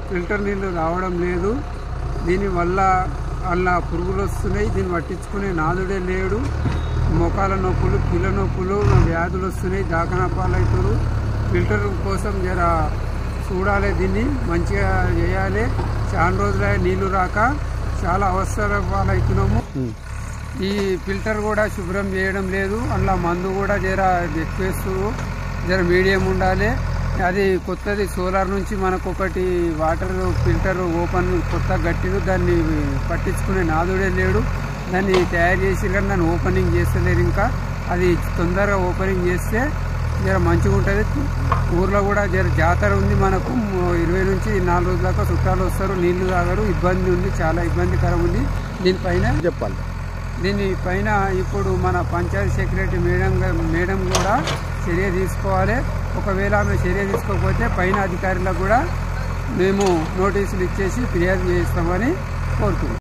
Filter నీళ్ళు రావడం లేదు. దీనివల్ల అలా పురుగులు వస్తున్నాయి. దీన్ని పట్టించుకునే నాదుడే లేడు. మోకాల నొప్పులు, కీళ్ళ నొప్పులు, వ్యాధులు వస్తున్నాయి. దాఖనా పాలవుతారు. ఫిల్టర్ కోసం జర చూడాలి, దీన్ని మంచిగా చేయాలి. చాలా రోజులే నీళ్లు రాక చాలా అవసర పాలవుతున్నాము. ఈ ఫిల్టర్ కూడా శుభ్రం చేయడం లేదు. అందులో మందు కూడా జర ఎక్కువేస్తూ జర మీడియం ఉండాలి. అది కొత్తది సోలార్ నుంచి మనకు ఒకటి వాటర్ ఫిల్టర్ ఓపెన్ కొత్త గట్టిది, దాన్ని పట్టించుకునే నాదుడే లేడు. దాన్ని తయారు చేసి కానీ దాన్ని ఓపెనింగ్ చేస్తలేరు. ఇంకా అది తొందరగా ఓపెనింగ్ చేస్తే జర మంచిగా ఉంటుంది. ఊర్లో కూడా జర జాతర ఉంది మనకు. 20 నుంచి 4 రోజుల దాకా చుట్టాలు వస్తారు. నీళ్లు తాగరు. ఇబ్బంది ఉంది, చాలా ఇబ్బందికరం ఉంది. దీనిపైన చెప్పాలి. దీనిపైన ఇప్పుడు మన పంచాయతీ సెక్రటరీ మేడం కూడా చర్య తీసుకోవాలి. ఒకవేళ ఆమె చర్య తీసుకోకపోతే పైన అధికారులకు కూడా మేము నోటీసులు ఇచ్చేసి ఫిర్యాదు చేస్తామని కోరుతున్నాం.